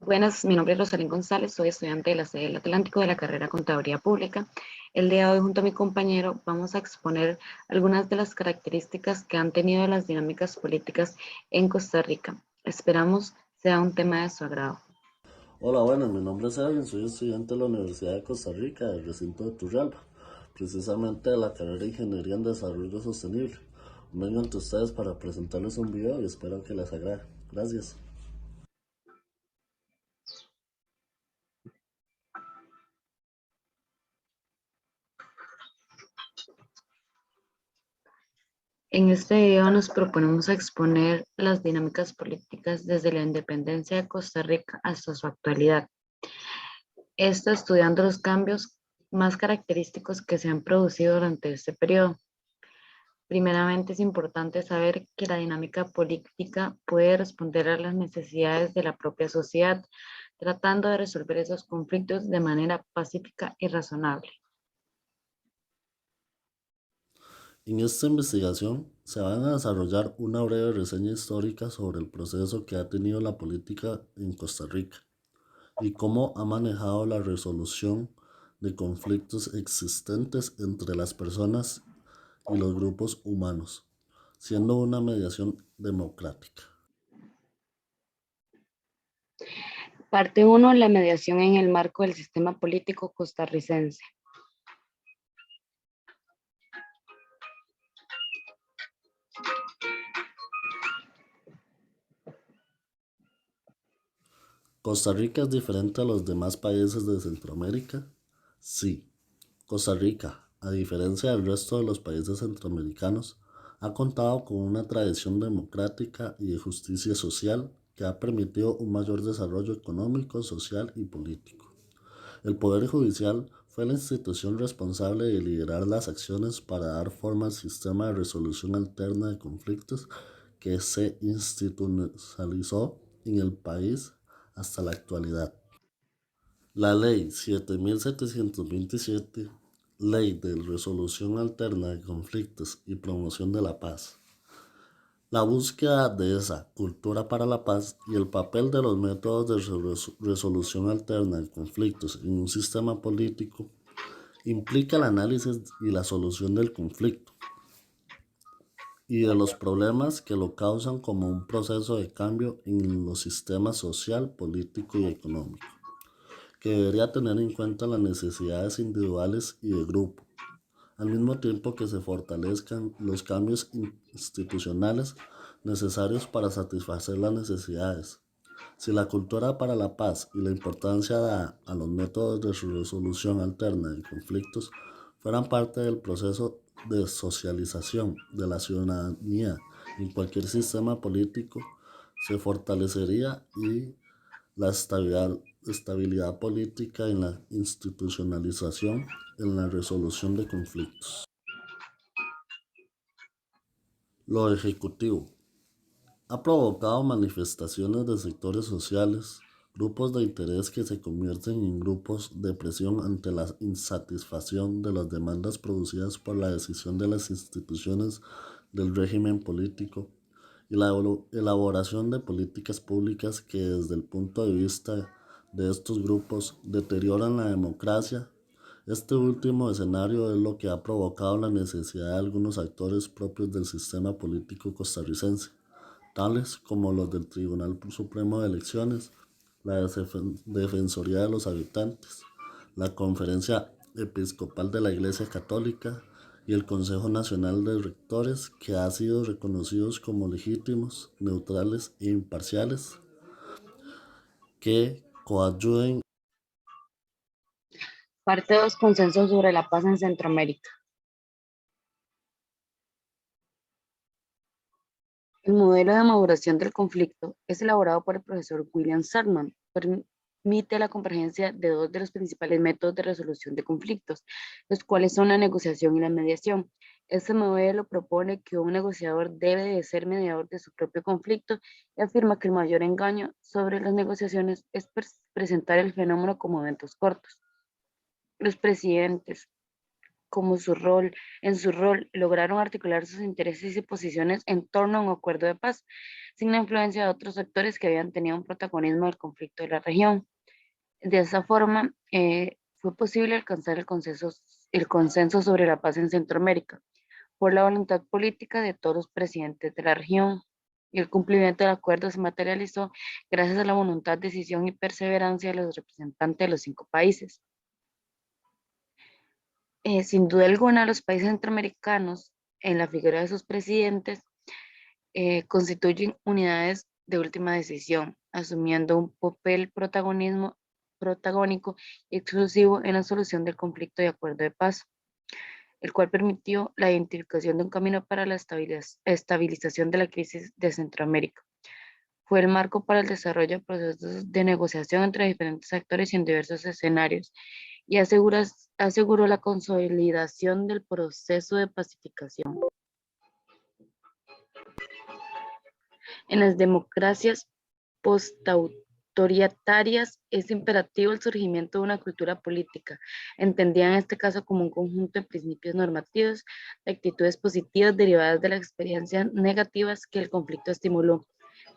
Buenas, mi nombre es Rosalín González, soy estudiante de la sede del Atlántico de la carrera Contaduría Pública. El día de hoy, junto a mi compañero, vamos a exponer algunas de las características que han tenido las dinámicas políticas en Costa Rica. Esperamos sea un tema de su agrado. Hola, buenas, mi nombre es Edwin, soy estudiante de la Universidad de Costa Rica, del recinto de Turrialba, precisamente de la carrera de Ingeniería en Desarrollo Sostenible. Vengo ante ustedes para presentarles un video y espero que les agrade. Gracias. En este video nos proponemos exponer las dinámicas políticas desde la independencia de Costa Rica hasta su actualidad. Esto estudiando los cambios más característicos que se han producido durante este periodo. Primeramente, es importante saber que la dinámica política puede responder a las necesidades de la propia sociedad, tratando de resolver esos conflictos de manera pacífica y razonable. En esta investigación se van a desarrollar una breve reseña histórica sobre el proceso que ha tenido la política en Costa Rica y cómo ha manejado la resolución de conflictos existentes entre las personas y los grupos humanos, siendo una mediación democrática. Parte uno: la mediación en el marco del sistema político costarricense. ¿Costa Rica es diferente a los demás países de Centroamérica? Sí. Costa Rica, a diferencia del resto de los países centroamericanos, ha contado con una tradición democrática y de justicia social que ha permitido un mayor desarrollo económico, social y político. El Poder Judicial fue la institución responsable de liderar las acciones para dar forma al sistema de resolución alterna de conflictos que se institucionalizó en el país hasta la actualidad. La Ley 7727, Ley de Resolución Alterna de Conflictos y Promoción de la Paz. La búsqueda de esa cultura para la paz y el papel de los métodos de resolución alterna de conflictos en un sistema político implica el análisis y la solución del conflicto y de los problemas que lo causan como un proceso de cambio en los sistemas social, político y económico, que debería tener en cuenta las necesidades individuales y de grupo, al mismo tiempo que se fortalezcan los cambios institucionales necesarios para satisfacer las necesidades. Si la cultura para la paz y la importancia dada a los métodos de resolución alterna de conflictos fueran parte del proceso de socialización de la ciudadanía en cualquier sistema político, se fortalecería y la estabilidad política en la institucionalización en la resolución de conflictos. Lo ejecutivo ha provocado manifestaciones de sectores sociales, grupos de interés que se convierten en grupos de presión ante la insatisfacción de las demandas producidas por la decisión de las instituciones del régimen político y la elaboración de políticas públicas que desde el punto de vista de estos grupos deterioran la democracia. Este último escenario es lo que ha provocado la necesidad de algunos actores propios del sistema político costarricense, tales como los del Tribunal Supremo de Elecciones, la Defensoría de los Habitantes, la Conferencia Episcopal de la Iglesia Católica y el Consejo Nacional de Rectores, que han sido reconocidos como legítimos, neutrales e imparciales, que coadyuven. Parte 2: consenso sobre la paz en Centroamérica. El modelo de maduración del conflicto es elaborado por el profesor William Sartman. Permite la convergencia de dos de los principales métodos de resolución de conflictos, los cuales son la negociación y la mediación. Este modelo propone que un negociador debe de ser mediador de su propio conflicto y afirma que el mayor engaño sobre las negociaciones es presentar el fenómeno como eventos cortos. Los presidentes. en su rol, lograron articular sus intereses y posiciones en torno a un acuerdo de paz, sin la influencia de otros actores que habían tenido un protagonismo en el conflicto de la región. De esa forma, fue posible alcanzar el consenso sobre la paz en Centroamérica por la voluntad política de todos los presidentes de la región. Y el cumplimiento del acuerdo se materializó gracias a la voluntad, decisión y perseverancia de los representantes de los 5 países. Sin duda alguna, los países centroamericanos, en la figura de sus presidentes, constituyen unidades de última decisión, asumiendo un papel protagónico y exclusivo en la solución del conflicto de acuerdo de paz, el cual permitió la identificación de un camino para la estabilización de la crisis de Centroamérica. Fue el marco para el desarrollo de procesos de negociación entre diferentes actores y en diversos escenarios, y aseguró la consolidación del proceso de pacificación. En las democracias postautoritarias es imperativo el surgimiento de una cultura política, entendida en este caso como un conjunto de principios normativos, de actitudes positivas derivadas de las experiencias negativas que el conflicto estimuló,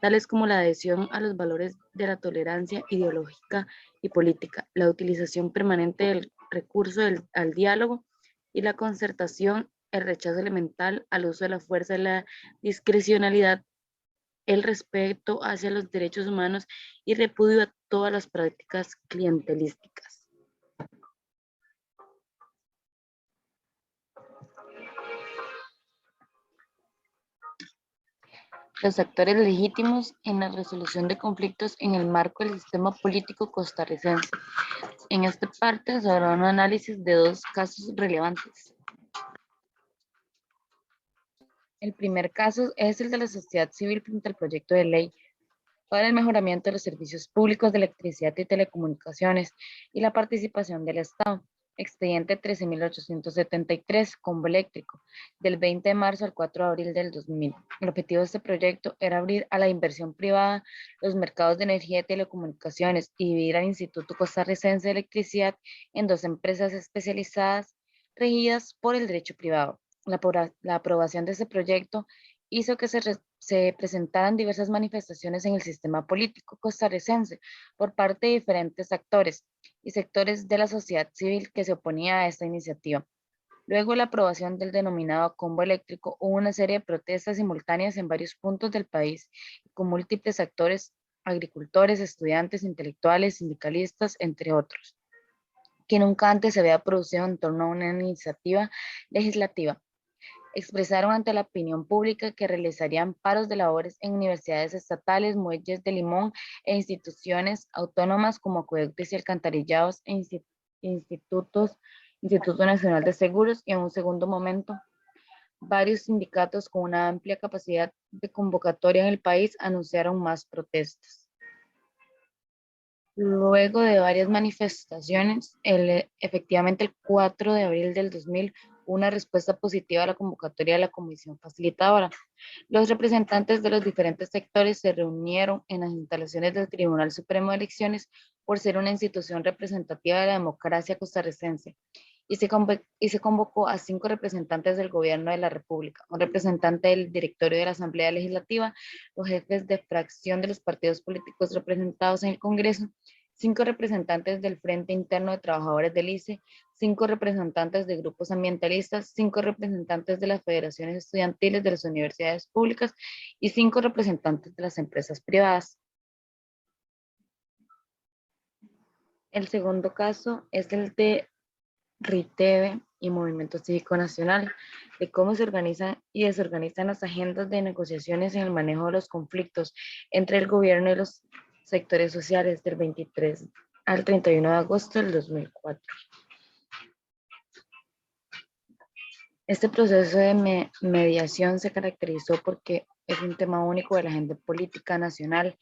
tales como la adhesión a los valores de la tolerancia ideológica y política, la utilización permanente del recurso al diálogo y la concertación, el rechazo elemental al uso de la fuerza y la discrecionalidad, el respeto hacia los derechos humanos y repudio a todas las prácticas clientelísticas. Los actores legítimos en la resolución de conflictos en el marco del sistema político costarricense. En esta parte se hará un análisis de 2 casos relevantes. El primer caso es el de la sociedad civil frente al proyecto de ley para el mejoramiento de los servicios públicos de electricidad y telecomunicaciones y la participación del Estado, expediente 13.873, combo eléctrico, del 20 de marzo al 4 de abril del 2000. El objetivo de este proyecto era abrir a la inversión privada los mercados de energía y telecomunicaciones y dividir al Instituto Costarricense de Electricidad en 2 empresas especializadas regidas por el derecho privado. La aprobación de este proyecto hizo que se presentaran diversas manifestaciones en el sistema político costarricense por parte de diferentes actores y sectores de la sociedad civil que se oponía a esta iniciativa. Luego de la aprobación del denominado combo eléctrico, hubo una serie de protestas simultáneas en varios puntos del país, con múltiples actores, agricultores, estudiantes, intelectuales, sindicalistas, entre otros, que nunca antes se había producido en torno a una iniciativa legislativa. Expresaron ante la opinión pública que realizarían paros de labores en universidades estatales, muelles de Limón e instituciones autónomas como acueductos y alcantarillados e Instituto Nacional de Seguros, y en un segundo momento varios sindicatos con una amplia capacidad de convocatoria en el país anunciaron más protestas. Luego de varias manifestaciones, efectivamente el 4 de abril del 2000, una respuesta positiva a la convocatoria de la Comisión Facilitadora. Los representantes de los diferentes sectores se reunieron en las instalaciones del Tribunal Supremo de Elecciones por ser una institución representativa de la democracia costarricense, y se convocó a 5 representantes del Gobierno de la República, un representante del directorio de la Asamblea Legislativa, los jefes de fracción de los partidos políticos representados en el Congreso, 5 representantes del Frente Interno de Trabajadores del ICE, 5 representantes de grupos ambientalistas, 5 representantes de las federaciones estudiantiles de las universidades públicas y 5 representantes de las empresas privadas. El segundo caso es el de RITEVE y Movimiento Cívico Nacional, de cómo se organizan y desorganizan las agendas de negociaciones en el manejo de los conflictos entre el gobierno y los sectores sociales del 23 al 31 de agosto del 2004. Este proceso de mediación se caracterizó porque es un tema único de la agenda política nacional.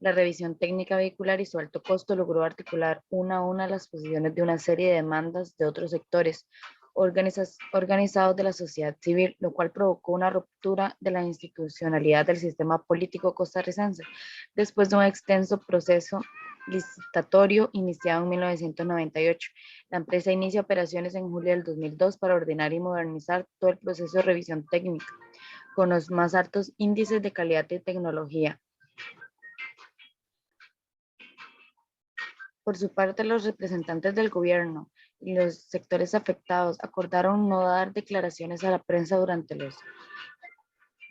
La revisión técnica vehicular y su alto costo logró articular una a una las posiciones de una serie de demandas de otros sectores organizados de la sociedad civil, lo cual provocó una ruptura de la institucionalidad del sistema político costarricense. Después de un extenso proceso licitatorio iniciado en 1998. La empresa inicia operaciones en julio del 2002 para ordenar y modernizar todo el proceso de revisión técnica, con los más altos índices de calidad y tecnología. Por su parte, los representantes del gobierno y los sectores afectados acordaron no dar declaraciones a la prensa durante los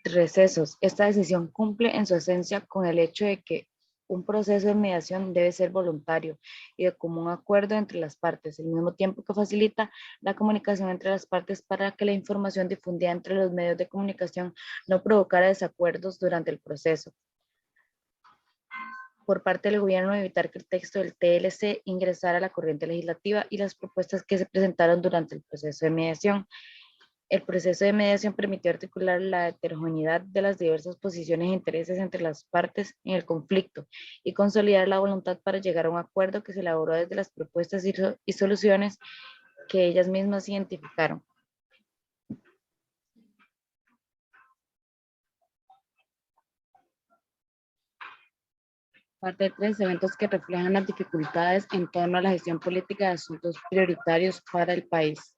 recesos. Esta decisión cumple en su esencia con el hecho de que un proceso de mediación debe ser voluntario y de común acuerdo entre las partes, al mismo tiempo que facilita la comunicación entre las partes para que la información difundida entre los medios de comunicación no provocara desacuerdos durante el proceso. Por parte del gobierno, evitar que el texto del TLC ingresara a la corriente legislativa y las propuestas que se presentaron durante el proceso de mediación. El proceso de mediación permitió articular la heterogeneidad de las diversas posiciones e intereses entre las partes en el conflicto y consolidar la voluntad para llegar a un acuerdo que se elaboró desde las propuestas y soluciones que ellas mismas identificaron. Parte 3, eventos que reflejan las dificultades en torno a la gestión política de asuntos prioritarios para el país.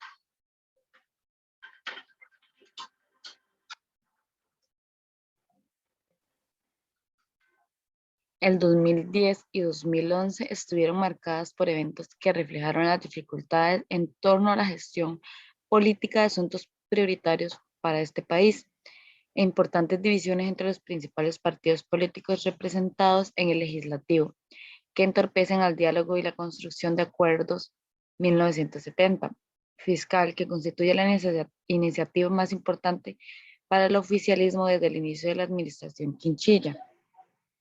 El 2010 y 2011 estuvieron marcadas por eventos que reflejaron las dificultades en torno a la gestión política de asuntos prioritarios para este país e importantes divisiones entre los principales partidos políticos representados en el legislativo, que entorpecen al diálogo y la construcción de acuerdos. 1970, fiscal, que constituye la iniciativa más importante para el oficialismo desde el inicio de la administración Chinchilla.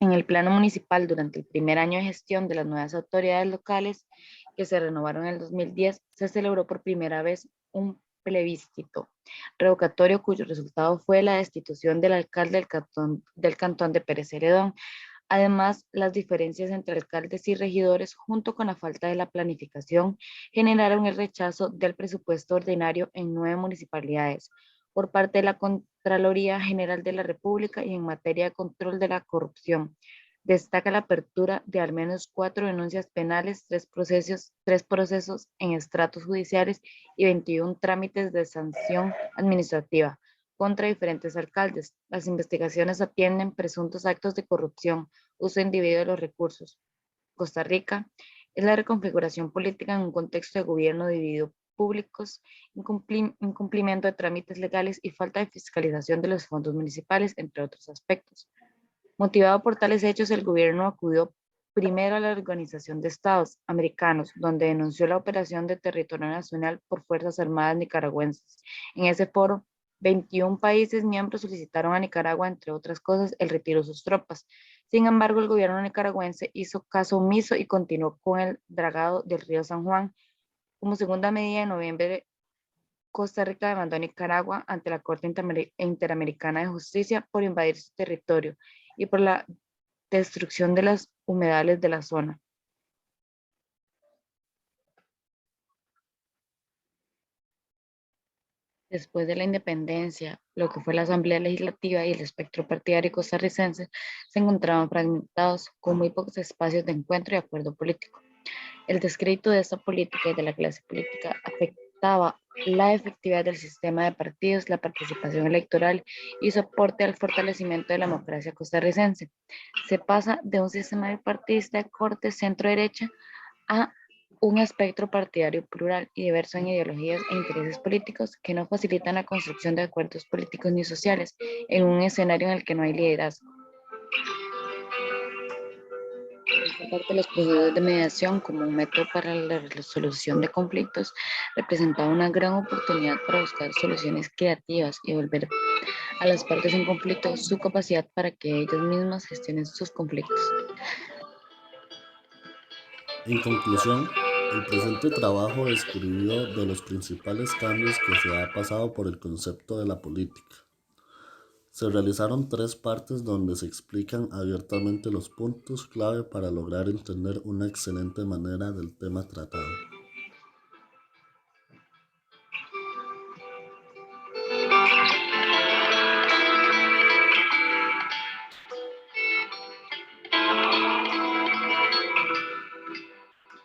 En el plano municipal, durante el primer año de gestión de las nuevas autoridades locales que se renovaron en el 2010, se celebró por primera vez un plebiscito revocatorio cuyo resultado fue la destitución del alcalde del cantón de Pérez Celedón. Además, las diferencias entre alcaldes y regidores, junto con la falta de la planificación, generaron el rechazo del presupuesto ordinario en 9 municipalidades por parte de la Contraloría General de la República y en materia de control de la corrupción. Destaca la apertura de al menos 4 denuncias penales, 3 procesos en estratos judiciales y 21 trámites de sanción administrativa contra diferentes alcaldes. Las investigaciones atienden presuntos actos de corrupción, uso indebido de los recursos. Costa Rica es la reconfiguración política en un contexto de gobierno dividido públicos, incumplimiento de trámites legales y falta de fiscalización de los fondos municipales, entre otros aspectos. Motivado por tales hechos, el gobierno acudió primero a la Organización de Estados Americanos, donde denunció la operación de territorio nacional por Fuerzas Armadas nicaragüenses. En ese foro, 21 países miembros solicitaron a Nicaragua, entre otras cosas, el retiro de sus tropas. Sin embargo, el gobierno nicaragüense hizo caso omiso y continuó con el dragado del río San Juan. Como segunda medida, en noviembre, Costa Rica demandó a Nicaragua ante la Corte Interamericana de Justicia por invadir su territorio y por la destrucción de los humedales de la zona. Después de la independencia, lo que fue la Asamblea Legislativa y el espectro partidario costarricense se encontraban fragmentados con muy pocos espacios de encuentro y acuerdo político. El descrédito de esta política y de la clase política afectaba la efectividad del sistema de partidos, la participación electoral y soporte al fortalecimiento de la democracia costarricense. Se pasa de un sistema bipartidista de corte centro-derecha a un espectro partidario plural y diverso en ideologías e intereses políticos que no facilitan la construcción de acuerdos políticos ni sociales en un escenario en el que no hay liderazgo. Por esta parte, los procesos de mediación como un método para la resolución de conflictos representaba una gran oportunidad para buscar soluciones creativas y volver a las partes en conflicto su capacidad para que ellas mismas gestionen sus conflictos. En conclusión, el presente trabajo describió de los principales cambios que se ha pasado por el concepto de la política. Se realizaron 3 partes donde se explican abiertamente los puntos clave para lograr entender una excelente manera del tema tratado.